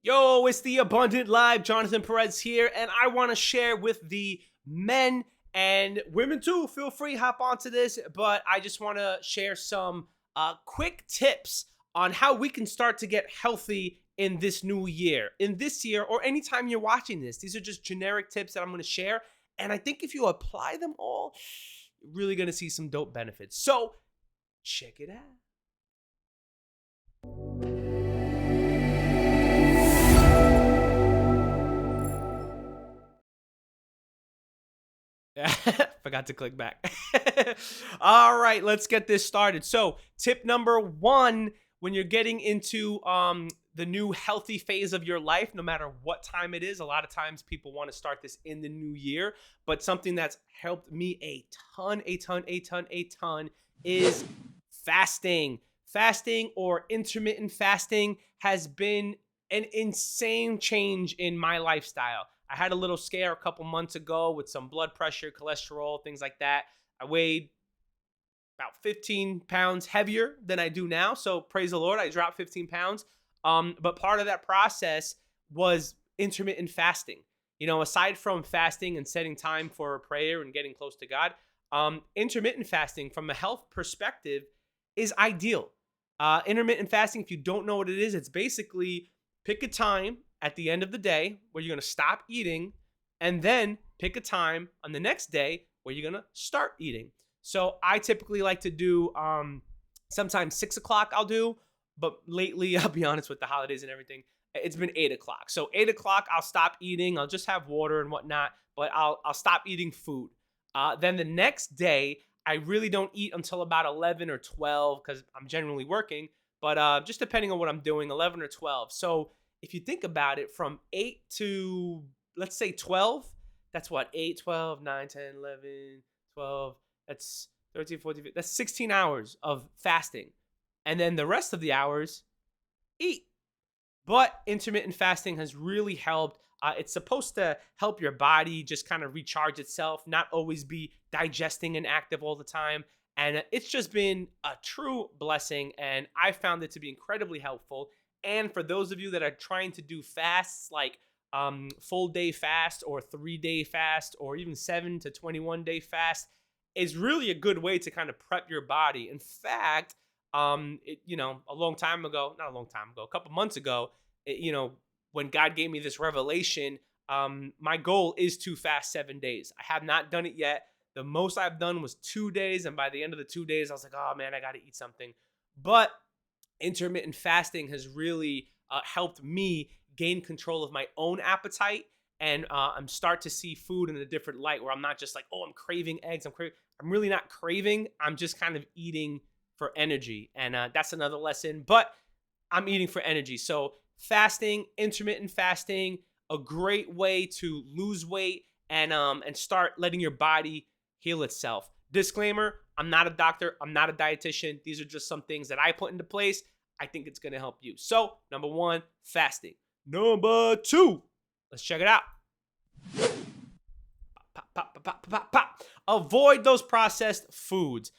Yo, it's the Abundant Live. Jonathan Perez here, and I want to share with the men and women too. Feel free, hop onto this, but I just want to share some quick tips on how we can start to get healthy in this new year. In this year, or anytime you're watching this, these are just generic tips that I'm going to share, and I think if you apply them all, you're really going to see some dope benefits. So, check it out. Forgot to click back. All right, let's get this started. So, tip number one, when you're getting into the new healthy phase of your life, no matter what time it is, a lot of times people want to start this in the new year, but something that's helped me a ton is fasting. Fasting or intermittent fasting has been an insane change in my lifestyle. I had a little scare a couple months ago with some blood pressure, cholesterol, things like that. I weighed about 15 pounds heavier than I do now. So praise the Lord, I dropped 15 pounds. But part of that process was intermittent fasting. You know, aside from fasting and setting time for prayer and getting close to God, intermittent fasting from a health perspective is ideal. Intermittent fasting, if you don't know what it is, it's basically pick a time at the end of the day where you're going to stop eating, and then pick a time on the next day where you're going to start eating. So I typically like to do sometimes 6 o'clock I'll do, but lately, I'll be honest, with the holidays and everything, it's been 8 o'clock. So 8 o'clock, I'll stop eating. I'll just have water and whatnot, but I'll stop eating food. Then the next day, I really don't eat until about 11 or 12 because I'm generally working, but just depending on what I'm doing, 11 or 12. So if you think about it, from 8 to, let's say, 12, that's what, 8, 12, 9, 10, 11, 12, that's 13, 14, 15, that's 16 hours of fasting. And then the rest of the hours, eat. But intermittent fasting has really helped. It's supposed to help your body just kind of recharge itself, not always be digesting and active all the time. And it's just been a true blessing, and I found it to be incredibly helpful. And for those of you that are trying to do fasts like full day fast or 3-day fast or even 7 to 21 day fast, is really a good way to kind of prep your body. In fact, a long time ago, not a long time ago, a couple months ago, when God gave me this revelation, my goal is to fast 7 days. I have not done it yet. The most I've done was 2 days. And by the end of the 2 days, I was like, oh man, I got to eat something. But intermittent fasting has really helped me gain control of my own appetite, and I'm start to see food in a different light, where I'm not just like, oh, I'm craving eggs. I'm really not craving. I'm just kind of eating for energy, and that's another lesson. But I'm eating for energy. So fasting, intermittent fasting, a great way to lose weight and start letting your body heal itself. Disclaimer, I'm not a doctor. I'm not a dietitian. These are just some things that I put into place. I think it's going to help you. So, number one, fasting. Number two, let's check it out. Pop. Avoid those processed foods.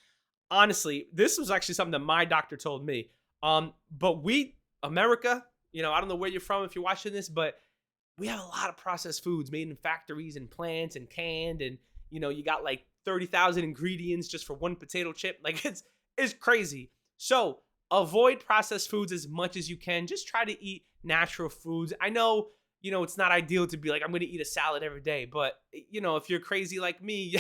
Honestly, this was actually something that my doctor told me. But America, I don't know where you're from if you're watching this, but we have a lot of processed foods made in factories and plants and canned, and you got like 30,000 ingredients just for one potato chip. Like it's crazy. So avoid processed foods as much as you can. Just try to eat natural foods. I know, it's not ideal to be like, I'm going to eat a salad every day, but if you're crazy like me,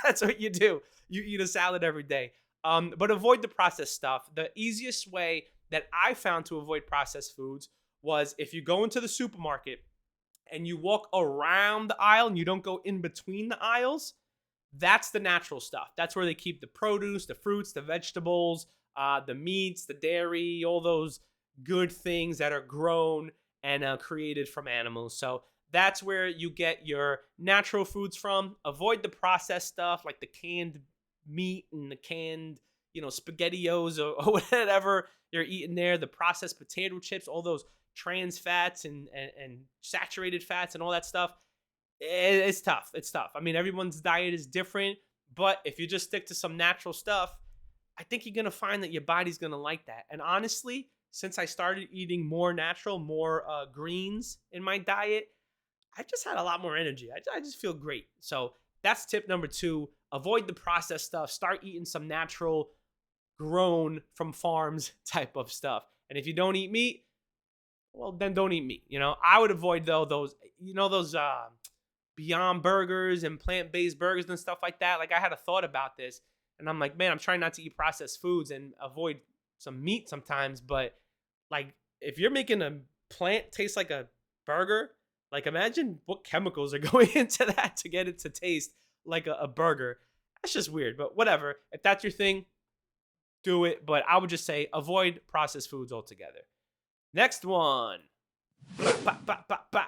that's what you do. You eat a salad every day. But avoid the processed stuff. The easiest way that I found to avoid processed foods was if you go into the supermarket and you walk around the aisle and you don't go in between the aisles, that's the natural stuff. That's where they keep the produce, the fruits, the vegetables, the meats, the dairy, all those good things that are grown and created from animals. So that's where you get your natural foods from. Avoid the processed stuff like the canned meat and the canned, SpaghettiOs or whatever you're eating there. The processed potato chips, all those trans fats and saturated fats and all that stuff. It's tough. It's tough. I mean, everyone's diet is different, but if you just stick to some natural stuff, I think you're going to find that your body's going to like that. And honestly, since I started eating more natural, more greens in my diet, I just had a lot more energy. I just feel great. So that's tip number 2. Avoid the processed stuff. Start eating some natural, grown from farms type of stuff. And if you don't eat meat, well, then don't eat meat. I would avoid though those, those Beyond Burgers and plant-based burgers and stuff like that. Like I had a thought about this, and I'm like, man, I'm trying not to eat processed foods and avoid some meat sometimes. But like, if you're making a plant taste like a burger, like imagine what chemicals are going into that to get it to taste like a burger. That's just weird. But whatever. If that's your thing, do it. But I would just say avoid processed foods altogether. Next one. Bah, bah, bah, bah.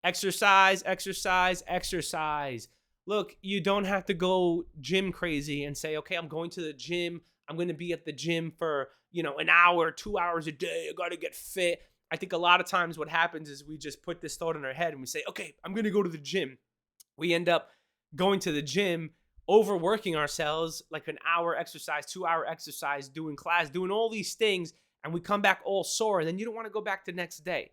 Exercise, exercise, exercise. Look, you don't have to go gym crazy and say, okay, I'm going to the gym. I'm going to be at the gym for, an hour, 2 hours a day. I got to get fit. I think a lot of times what happens is we just put this thought in our head and we say, okay, I'm going to go to the gym. We end up going to the gym, overworking ourselves, like an hour exercise, 2 hour exercise, doing class, doing all these things. And we come back all sore. And then you don't want to go back the next day.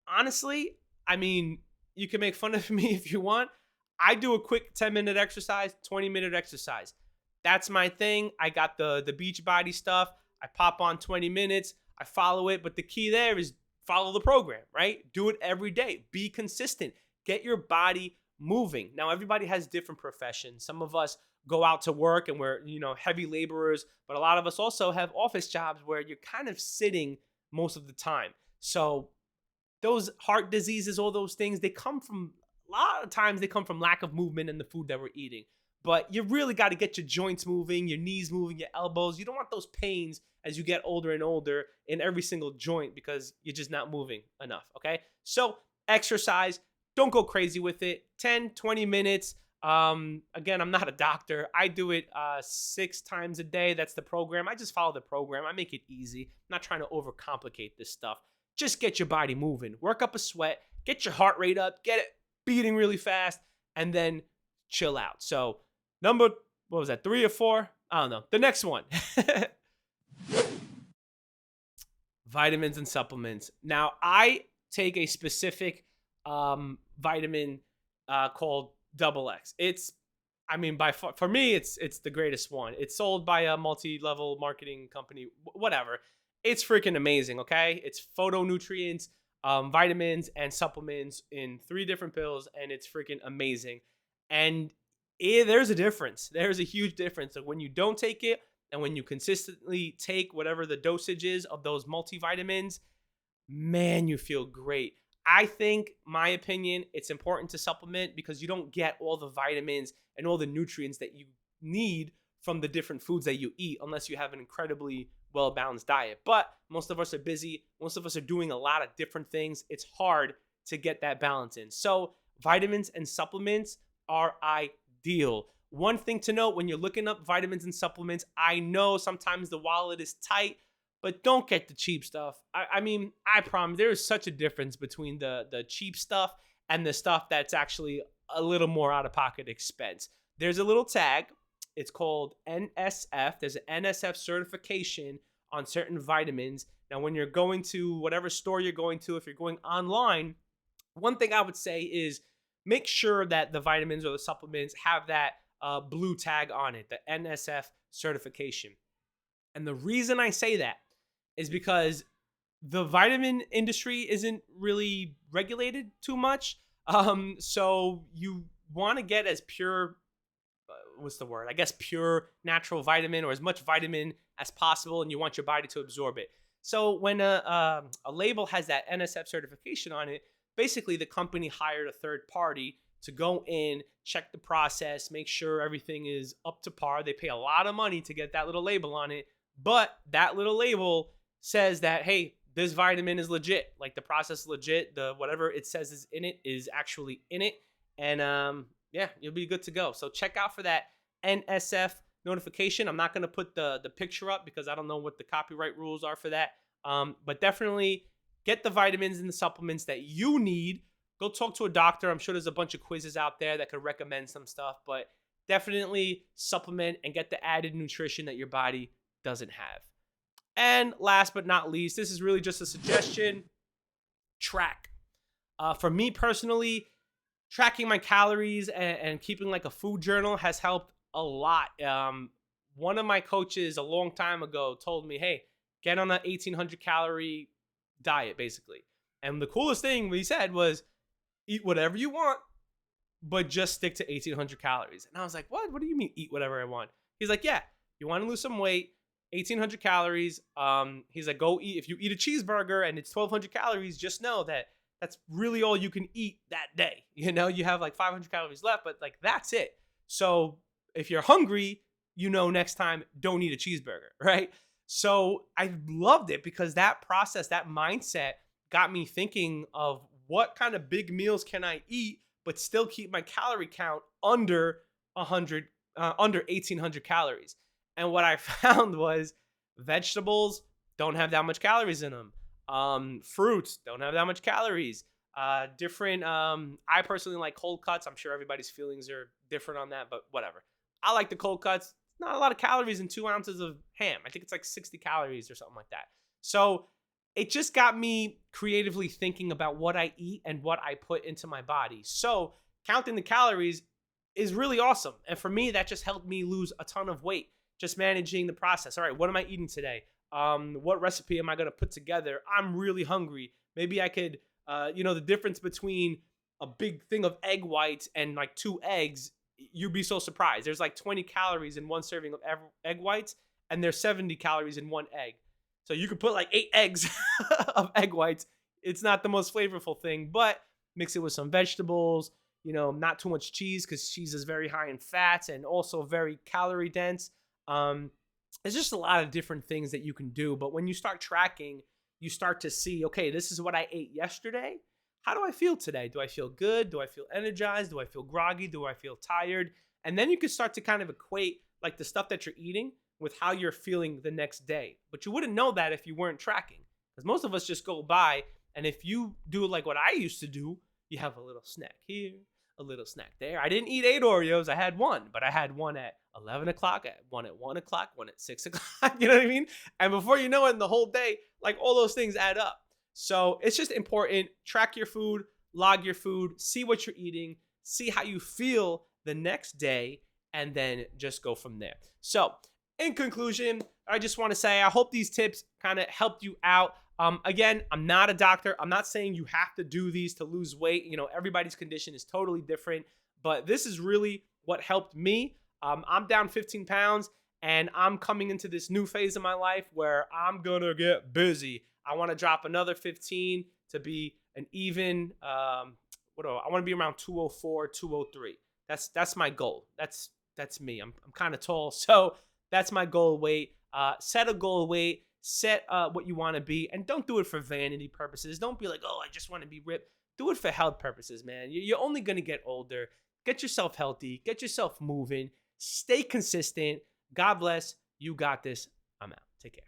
Honestly, I mean, you can make fun of me if you want. I do a quick 10-minute exercise, 20-minute exercise. That's my thing. I got the Beachbody stuff. I pop on 20 minutes. I follow it. But the key there is follow the program, right? Do it every day. Be consistent. Get your body moving. Now, everybody has different professions. Some of us go out to work and we're, heavy laborers. But a lot of us also have office jobs where you're kind of sitting most of the time. So those heart diseases, all those things, a lot of times they come from lack of movement in the food that we're eating. But you really got to get your joints moving, your knees moving, your elbows. You don't want those pains as you get older and older in every single joint because you're just not moving enough, okay? So exercise, don't go crazy with it. 10, 20 minutes. Again, I'm not a doctor. I do it 6 times a day. That's the program. I just follow the program. I make it easy. I'm not trying to overcomplicate this stuff. Just get your body moving, work up a sweat, get your heart rate up, get it beating really fast, and then chill out. So what was that, 3 or 4? I don't know. The next one. Vitamins and supplements. Now, I take a specific vitamin called Double X. By far, for me, it's the greatest one. It's sold by a multi-level marketing company, whatever. It's freaking amazing, okay? It's phytonutrients, vitamins, and supplements in 3 different pills, and it's freaking amazing. And there's a difference. There's a huge difference. So when you don't take it and when you consistently take whatever the dosage is of those multivitamins, man, you feel great. I think, my opinion, it's important to supplement because you don't get all the vitamins and all the nutrients that you need from the different foods that you eat unless you have an incredibly well-balanced diet. But most of us are busy. Most of us are doing a lot of different things. It's hard to get that balance in. So vitamins and supplements are ideal. One thing to note when you're looking up vitamins and supplements, I know sometimes the wallet is tight, but don't get the cheap stuff. I promise there is such a difference between the cheap stuff and the stuff that's actually a little more out-of-pocket expense. There's a little tag. It's called NSF. There's an NSF certification on certain vitamins. Now, when you're going to whatever store you're going to, if you're going online, one thing I would say is make sure that the vitamins or the supplements have that blue tag on it, the NSF certification. And the reason I say that is because the vitamin industry isn't really regulated too much. So you want to get as pure, pure natural vitamin or as much vitamin as possible, and you want your body to absorb it. So when a label has that NSF certification on it, basically the company hired a third party to go in, check the process, make sure everything is up to par. They pay a lot of money to get that little label on it, but that little label says that, hey, this vitamin is legit. Like the process is legit. The whatever it says is in it is actually in it. And you'll be good to go. So check out for that NSF notification. I'm not going to put the picture up because I don't know what the copyright rules are for that. But definitely get the vitamins and the supplements that you need. Go talk to a doctor. I'm sure there's a bunch of quizzes out there that could recommend some stuff, but definitely supplement and get the added nutrition that your body doesn't have. And last but not least, this is really just a suggestion, track. For me personally, tracking my calories and keeping like a food journal has helped a lot. One of my coaches a long time ago told me, hey, get on an 1800 calorie diet, basically. And the coolest thing he said was, eat whatever you want, but just stick to 1800 calories. And I was like, what? What do you mean eat whatever I want? He's like, yeah, you want to lose some weight, 1800 calories. He's like, go eat. If you eat a cheeseburger and it's 1200 calories, just know that that's really all you can eat that day. You know, you have like 500 calories left, but like that's it. So if you're hungry, you know, next time don't eat a cheeseburger, right? So I loved it because that process, that mindset got me thinking of what kind of big meals can I eat, but still keep my calorie count under 100, under 1800 calories. And what I found was vegetables don't have that much calories in them. Fruits don't have that much calories. I personally like cold cuts. I'm sure everybody's feelings are different on that, but whatever. I like the cold cuts. Not a lot of calories in 2 ounces of ham. I think it's like 60 calories or something like that. So it just got me creatively thinking about what I eat and what I put into my body. So counting the calories is really awesome. And for me, that just helped me lose a ton of weight, just managing the process. All right, what am I eating today? What recipe am I going to put together? I'm really hungry. Maybe I could, the difference between a big thing of egg whites and like 2 eggs, you'd be so surprised. There's like 20 calories in 1 serving of egg whites, and there's 70 calories in 1 egg. So you could put like 8 eggs of egg whites. It's not the most flavorful thing, but mix it with some vegetables, not too much cheese because cheese is very high in fats and also very calorie dense. There's just a lot of different things that you can do. But when you start tracking, you start to see, okay, this is what I ate yesterday. How do I feel today? Do I feel good? Do I feel energized? Do I feel groggy? Do I feel tired? And then you can start to kind of equate like the stuff that you're eating with how you're feeling the next day. But you wouldn't know that if you weren't tracking, because most of us just go by. And if you do like what I used to do, you have a little snack here, a little snack there. I didn't eat 8 Oreos. I had 1, but I had 1 at 11 o'clock, one at 1 o'clock, 1 at 6 o'clock. You know what I mean? And before you know it, in the whole day, like all those things add up. So it's just important. Track your food, log your food, see what you're eating, see how you feel the next day, and then just go from there. So in conclusion, I just want to say I hope these tips kind of helped you out. Again, I'm not a doctor. I'm not saying you have to do these to lose weight. Everybody's condition is totally different, but this is really what helped me. I'm down 15 pounds and I'm coming into this new phase of my life where I'm going to get busy. I want to drop another 15 to be an even, I want to be around 204, 203. That's my goal. That's me. I'm kind of tall. So that's my goal weight. Set a goal weight. Set what you want to be, and don't do it for vanity purposes. Don't be like, oh, I just want to be ripped. Do it for health purposes, man. You're only going to get older. Get yourself healthy. Get yourself moving. Stay consistent. God bless. You got this. I'm out. Take care.